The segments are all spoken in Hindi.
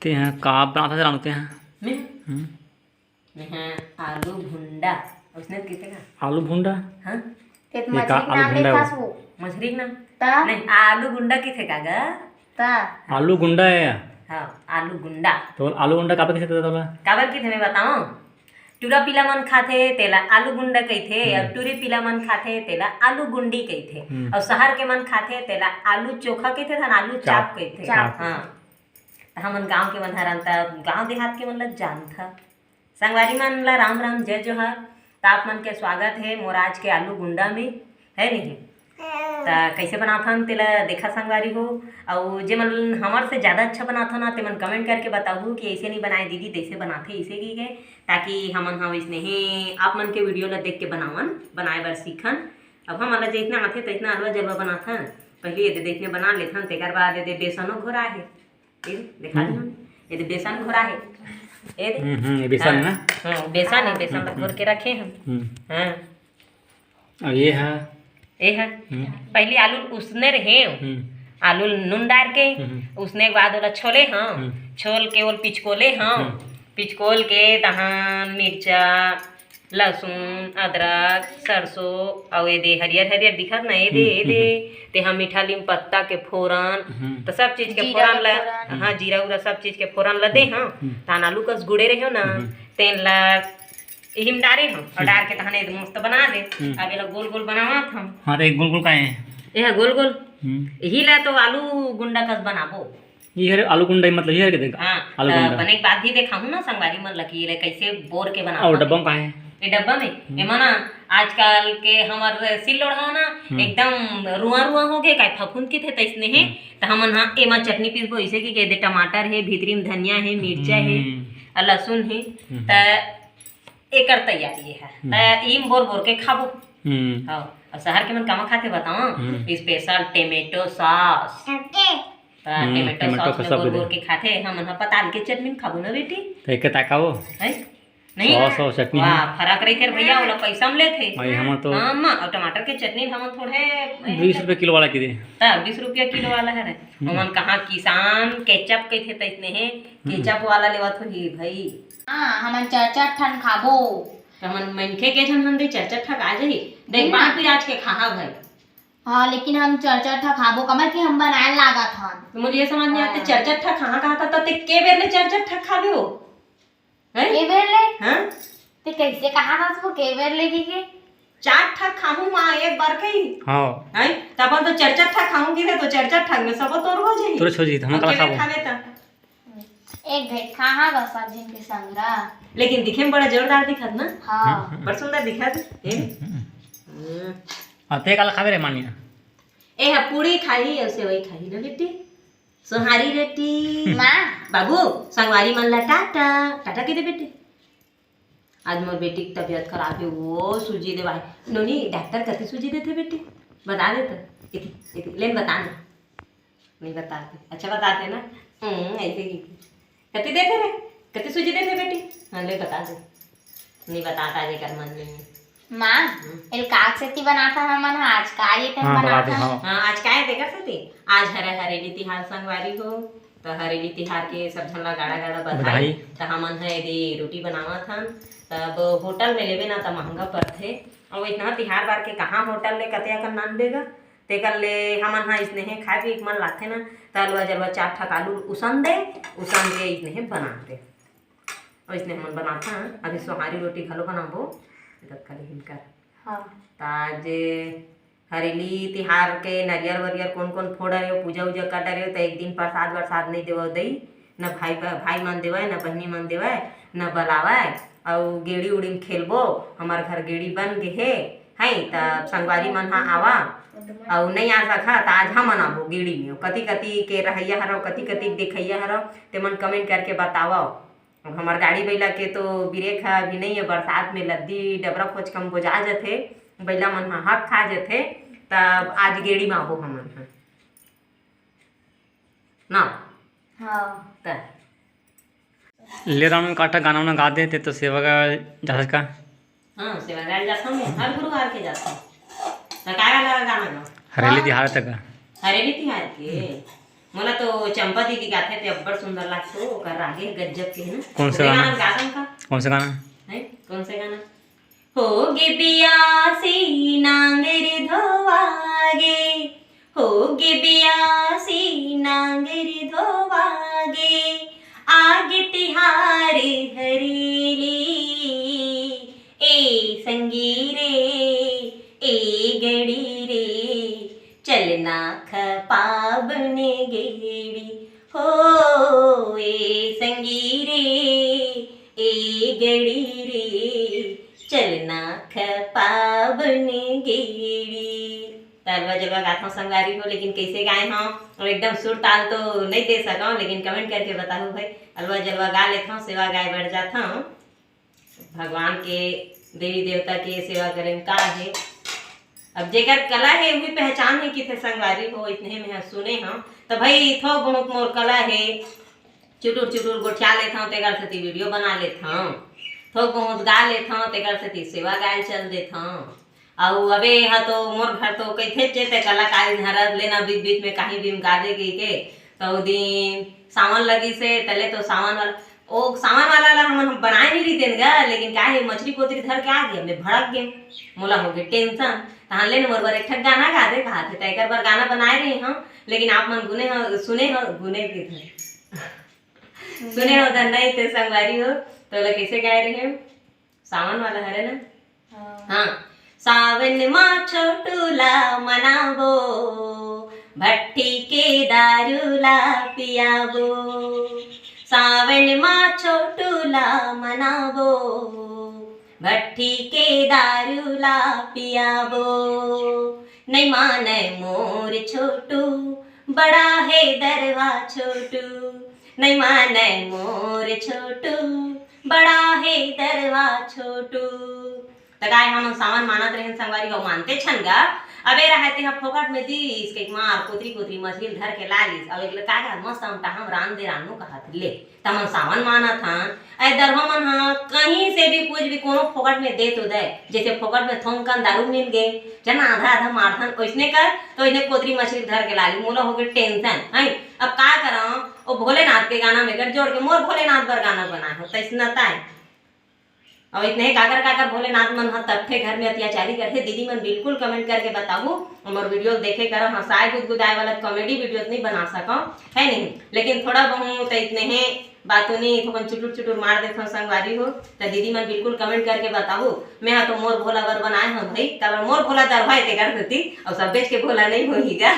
ते हैं का बनाता जानते हैं मैं मैं आलू भुंडा उसने कितने का आलू भुंडा हाँ तेत ये का मछली आलू नाम भुंडा लेखा वो? सु मछली ना ता नहीं आलू गुंडा किथे का गा ता आलू गुंडा है या? हाँ आलू गुंडा तो आलू गुंडा कापे कैसे देता था काबर किथे मैं बताऊं टूरा पीला मन खाथे तेला आलू गुंडा कहिथे और टूरी पीला मन खाथे तेला आलू गुंडी कहिथे और शहर के मन खाथे तेला आलू चोखा कहिथे था आलू चाप कहिथे चाप। हाँ तो हमन गांव के मन हरंता गांव देहात के मन ल जानथा संगवारी मन ला राम राम जय जोहार तो आप मन के स्वागत है मोर आज के आलू गुंडा में है नहीं तो कैसे बनाथन तेला देखा संगवारी हो और जे मन हमार से ज़्यादा अच्छा बनाथो ना ते मन कमेंट करके बताऊ कि ऐसे नहीं बनाए दीदी तैसे बनाथे ऐसे की गए ताकि हमन हाँ वैसने ही आप मन के वीडियो ला देख के बनावन बनाए बर सीखन अब हम ला जितना आथे तितना अलवा जलवा बनाथन पहले ये देखने बना लेथन तेकर बाद ये बेसनो घोरा है ये देखा ये बेसन घोरा है ये बेसन ना हाँ बेसन है बेसन घोर के रखे हम हाँ और ये है पहले आलू उसने रहे आलू नून डाल के उसने के बाद ओला छोले हाँ छोल के ओल पिचकोले हाँ पिचकोल के दहान मिर्चा लहसुन अदरक सरसों और ये दे हरियर हरियर दिखत ना ये दे ते हम मीठा लीम पत्ता के फोरन तो सब चीज के फोरन ला हाँ जीरा उरा सब चीज के फोरन ला दे हाँ तान आलू कस गुड़े रहे ना तेल ला हिम डारे हम और डाल के तहने मस्त बना दे अब ये गोल गोल बनावत हम हाँ तो एक गोल गोल का है ये गोल गोल यही ला तो आलू गुंडा कस बनाबो ये है आलू गुंडा मतलब ये है के देख हाँ आलू गुंडा बने के बाद भी देखाऊं ना संगवारी मन लकी ले कैसे बोर के बनाबो और डब्बा में का है ये डब्बा में एमा ना आजकल के हमर सिल लोढ़ा ना एकदम रुआ रुआ हो गए काय फफूंद के थे तैसने है तो हमन हाँ एमा चटनी पीसबो ऐसे की के दे टमाटर है भीतरी में धनिया है मिर्चा है और लहसुन है तो एकर तैयारी है तो इम बोर बोर के खाबो हाँ और शहर के मन कामा खाते बताओ special tomato sauce tomato sauce में बोर बोर के खाते हम पताल के चटनी में खाबो ना बेटी तो एक ताकाओ है नहीं सॉस और चटनी वाह फर्क रही थे भैया वाला पैसा में लेते भाई हम तो हाँ माँ और टमाटर के चटनी हम थोड़े 20 रुपए किलो वाला की दे तब 20 रुपया किलो वाला है हमन कहाँ किसान केचप के थे तो इतने हैं केचप वाला लेवा तो ही भाई हां हमन चरचर ठन खाबो तो हमन मनखे के जन हम दे चर्चा ठक आ जाही देख बात भी आज के खाहा भाई हाँ लेकिन हम चरचर ठा खाबो कमर के हम बनाए लागत हन तो मुझे ये समझ नहीं आते चर्चा ठक कहाँ कहा था तो ते के बेर ले चर्चा ठक खाबे हो हैं के बेर ले हां ते कैसे कहा था वो के बेर लेगी के चार ठक खाऊं मां एक बार कही हां हैं तब तो चर्चा ठक खाऊंगी तो चर्चा ठक में सब तोर हो जाई तोरे छोजी हम कला खाबो खावे ता एक भेट कहा गा सब दिन के संगरा लेकिन दिखे में बड़ा जोरदार दिखत ना हां बड़ा सुंदर दिखत है आते कला खाबे रे मानिया ए हा पूरी खाई और सेवई खाई ना बेटी सोहारी रोटी मां बाबू संगवारी मन ला टाटा टाटा के दे बेटी आज मोर बेटी की तबीयत खराब है वो सूजी दे भाई नोनी डॉक्टर कति सूजी देते बेटी बता दे तो इति लेन बता ना नहीं बताते अच्छा बताते ना ऐसे की कति देते रे कति सूजी देते बेटी हाँ ले बता दे नहीं बताता जे कर मन में मां एल काक से ती बनाता हमन आज का ये ते हाँ बता दे बनाता हाँ हाँ आज क्या है देखा सकते आज हरेली तिहार संगवारी हो तो हरेली तिहार के सब झन ला गाड़ा गाड़ा बधाई तो हमन है यदि रोटी बनावा था तब होटल में लेवे ना तो महंगा पड़थे और इतना तिहार बार के कहाँ होटल ले कतिया का नाम देगा तेकर ले हमन हाँ इसने है खाए पी मन लाथे ना तलवा जलवा चार ठक आलू उसन दे इसने है बनाते और इसने हमन बनाता अभी सोहारी रोटी घलो बनाबो खाली हिनकर हां ताज हरेली तिहार के नरियर वरियर कौन कौन फोड़ रहे हो पूजा उजा कर रहे हो तो एक दिन प्रसाद वरसाद नहीं देव दई न भाई मन देवाय न बहनी मन देवाय न बलावाय और गेड़ी उड़ी में खेलबो हमार घर गेड़ी बन गे है तब संगवारी मन हाँ आवा और नहीं आ सका तो आज हम मनाबो गेड़ी में कति कति के रहैया हरो कति कति देखैया हरो ते मन कमेंट करके बताओ अब हमार गाड़ी बैला के तो ब्रेक है अभी नहीं है बरसात में लद्दी डबरा खोज कम बोझा जाते बैला मन हाँ हक खा जाते तब आज गेड़ी में आबो हमन हाँ ना हां त ले राम काटा गाना वाना गा दे तो सेवा का जहाज का हाँ सेवादार जाता हूँ हर गुरुवार के जाता हूँ तो क्या लगा गाना गा हरेली तिहार तक हरेली तिहार के मोला तो चंपा दीदी गाथे थे अब्बड़ सुंदर लागतो ओकर आगे गज्जब के है ना। कौन सा ओके गाना? गाना का कौन सा गाना? है कौन से गाना? होगे बियासी नांगर धोवागे, होगे बियासी नांगर धोवागे, आगे तिहार हरेली ए संगीरे ए गड़ी रे चलना खपाबन गेड़ी हो ए संगीरे ए गड़ी रे चलना खपाबन गेड़ी। अलवा जलवा गाथा संगारी हो, लेकिन कैसे गाए हम और एकदम सुर ताल तो नहीं दे सका, लेकिन कमेंट करके बताओ भाई। अलवा जलवा गा लेता हूँ, सेवा गाय बढ़ जाता हूँ। भगवान के देवी देवता के सेवा करें का है। अब जेकर कला है वही पहचान है कि थे संगवारी हो, इतने में सुने हम तो भाई थोक बहुत मोर कला है। चुटुर चुटुर गोठिया लेता हूँ तेकर से वीडियो बना लेता हूँ, थोक बहुत गा लेता हूँ तेकर से सेवा गाय चल देता हूँ। और अबे यहाँ तो मोर घर तो कैथे चेते कलाकारी धरत लेना बीच बीच में कहीं भी गा दे गई के तो दिन सावन लगी से तले तो सावन वाला ओ सामान वाला ला हम बनाए नहीं रही थे गा, लेकिन क्या है मछली पोतरी धर के आ गया मैं भड़क गए मोला हो गए टेंशन तहां ले मोर बार एक ठक गाना गा दे कहा थे तैकर बार गाना बनाए रहे हम, लेकिन आप मन गुने हो सुने हो गुने के थे सुने हो तो नहीं थे संगवारी हो तो लोग कैसे गाए रहे सावन वाला है ना। हाँ सावन माँ छोटूला मनाबो भट्टी के दारूला पियाबो, सावन माँ छोटूला मनाबो भट्टी के दारूला पियाबो, नहीं माने मोर छोटू बड़ा है दरवा छोटू, नहीं माने मोर छोटू बड़ा है दरवा छोटू। गाय हम सावन मानत रहे संगवारी हो मानते छन गा अबे रहते हम फोकट में दीस के मार कोतरी कोतरी मछली धर के लालिस अब एक का का मस्त हम हम रान दे रानू कहत ले तमन सावन मानत हन ए दरवा मन हां कहीं से भी कुछ भी कोनो फोकट में दे तो दे, जैसे फोकट में थोम कन दारू मिल गए जना आधा आधा मारथन ओइसने कर तो इने कोतरी मछली धर के लाली मोला हो गए टेंशन है। अब का करम ओ भोलेनाथ के गाना में गठ जोड़ के मोर भोलेनाथ पर गाना बनाए हो तैसना ताई और इतने काकर काकर भोलेनाथ मन ह तब घर में अत्याचारी करते दीदी मन बिल्कुल कमेंट करके बताओ हमारे वीडियो देखे कर हंसाए गुदगुदाए वाला कॉमेडी वीडियो नहीं बना सका है नहीं, लेकिन थोड़ा बहुत इतने हैं बातों नहीं थोड़ा चुटुर चुटुर मार देता हूँ संगवारी हो तो दीदी मन बिल्कुल कमेंट करके बताओ। मैं हाँ तो मोर भोला बर बनाए हूँ भाई कल मोर भोला दरवाए ते कर देती और सब बेच के भोला नहीं होगा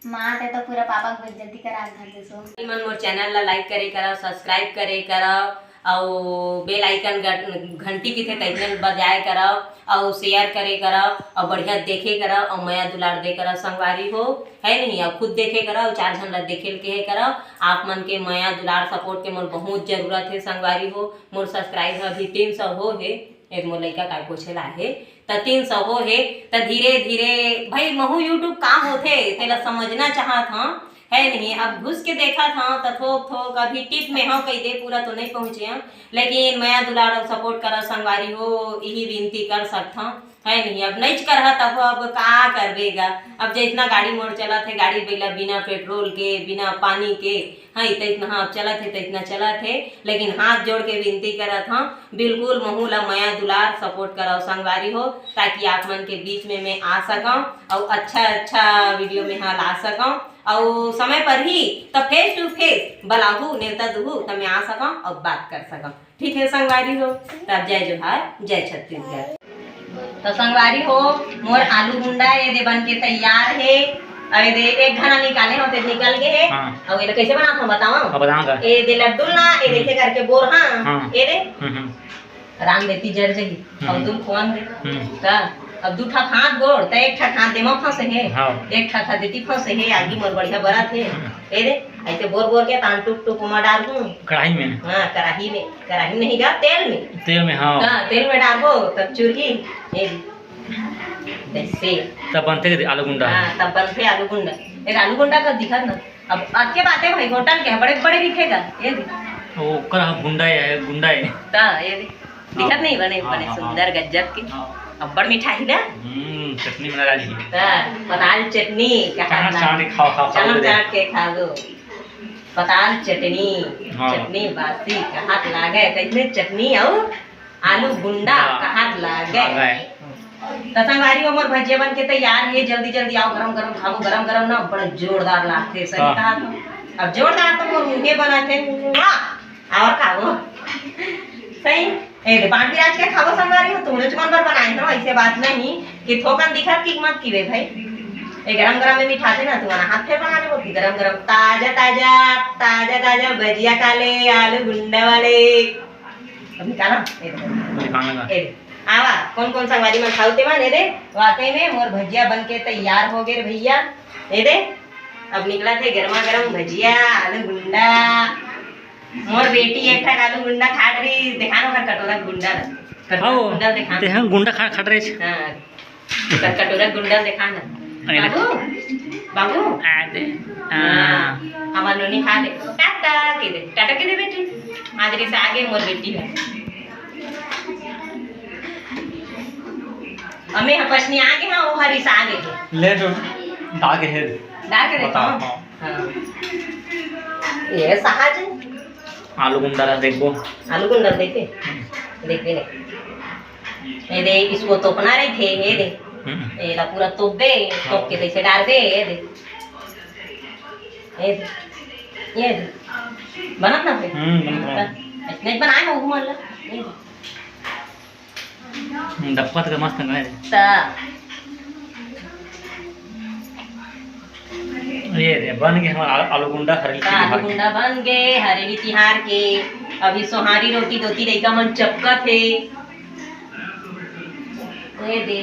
माँ ते तो पूरा पापा को जल्दी करा घर दे सो मन मोर चैनल ला लाइक करे करो सब्सक्राइब करे करो और बेल आइकन घंटी की थे तैसे बजाए कराओ और शेयर करे कराओ और बढ़िया देखे कराओ और माया दुलार दे कराओ संगवारी हो है नहीं और खुद देखे कराओ चार झन ला देखे के है कराओ आप मन के माया दुलार सपोर्ट के मोर बहुत जरूरत है संगवारी हो। मोर सब्सक्राइब अभी 300 हो है एक मोर लड़का का पूछेला है तो 300 हो है तो धीरे धीरे भाई महू यूट्यूब का होते तेला समझना चाहत हाँ है नहीं। अब घुस के देखा था तो थोक थोक अभी टिप में हाँ कई दे पूरा तो नहीं पहुँचे हम, लेकिन मैं दुलार सपोर्ट करा संगवारी हो यही विनती कर सकता है नहीं। अब नहीं कर तब अब का करवेगा अब जितना गाड़ी मोड़ चला थे गाड़ी बेला बिना पेट्रोल के बिना पानी के हाँ इतना हाँ चला थे तो इतना चला थे, लेकिन हाथ जोड़ के विनती करा था बिल्कुल महूला माया दुलार सपोर्ट कराओ संगवारी हो ताकि आप मन के बीच में मैं आ सका और अच्छा वीडियो में हाँ ला सका और समय पर ही तो फेस टू फेस बलाहू नेता दुहू तो मैं आ सका और बात कर सका। ठीक है संगवारी हो तब जय जोहार जय छत्तीसगढ़। तो संगवारी हो मोर आलू गुंडा ये दे बन के तैयार है और ये दे एक घना निकाले हो ते निकल गए है और ये कैसे बनाता हूं बताओ ये दे लड्डू ना ये देखे करके बोर हां ये दे राम देती जड़ जही और दूध खोन दे का अब दू ठा हाथ गोड़ त एक ठा हाथ देमा फंसे है एक ठा देती फंसे है आगे मोर बढ़िया बरा थे ए रे ऐसे बोर बोर के तान टुक टुक मा डाल दूं कढ़ाई में हां कढ़ाई नहीं गा तेल में हां तेल में डालबो तब चूरही ए वैसे तब बनते आलू गुंडा हां तब बनते आलू गुंडा एक आलू गुंडा का दिखत ना अब अच्छे बात है भाई होटल के बड़े बड़े दिखेगा ये वो कर गुंडा है ता ये दिखत नहीं बने सुंदर गजब की अब्बड़ मिठाई ना चटनी बना डाली पताल चटनी चाट चाट खाओ खाओ चलो खाओ चाट के खा लो पताल चटनी हाँ। चटनी बासी कहाँ लागे कैसे चटनी और आलू गुंडा कहाँ लागे तो संगवारी उमर भजिया बन के तैयार है जल्दी जल्दी आओ गरम गरम खाओ गरम गरम ना बड़ा जोरदार लागते सही हाँ। कहा तो। अब जोरदार तो मोर मुंगे बनाते और खाओ सही ए पान पिराज के खाओ संगवारी हो तुमने चुमन पर बनाए तो ऐसे बात नहीं कि थोकन दिखा कि मत कीवे भाई ए गरम गरम में मीठा थे ना तुम्हारा हाथ फेर बना ले बोलती गरम गरम ताजा ताजा ताजा ताजा भजिया खा ले आलू गुंडा वाले अभी का ना ए आवा कौन कौन संगवारी में खाओ ते माने दे वाकई में मोर भजिया बन के तैयार हो गए भैया ए दे अब निकला थे गरमा गरम भजिया आलू गुंडा मोर बेटी एक ठा आलू गुंडा खाट रही दिखानो कर कटोरा गुंडा गुंडा दिखा ते हम गुंडा खा रहे छे हां कटोरा गुंडा दिखाना बाबू बाबू आ दे हमार नोनी खा दे टाटा के दे बेटी मादरी से आगे मोर बेटी है हमें हपसनी आगे हां वो हरी से आगे है ले जो दागे है डाल के देता हूं हां ये सहज आलू गुंडा देखो आलू गुंडा देखे देखते ने ये दे इसको तोपना रहे थे ये दे ये ला पूरा तोप दे तोप के ऐसे डाल दे ये दे ये दे बनत ना इतने बनाए हो घुमल ये डब्बा तो मस्त है ता ये रे बन गए हमारा आलू गुंडा हरेली आलू गुंडा बन गए हरेली तिहार के अभी सोहारी रोटी दोती लइका मन चपका थे ये दे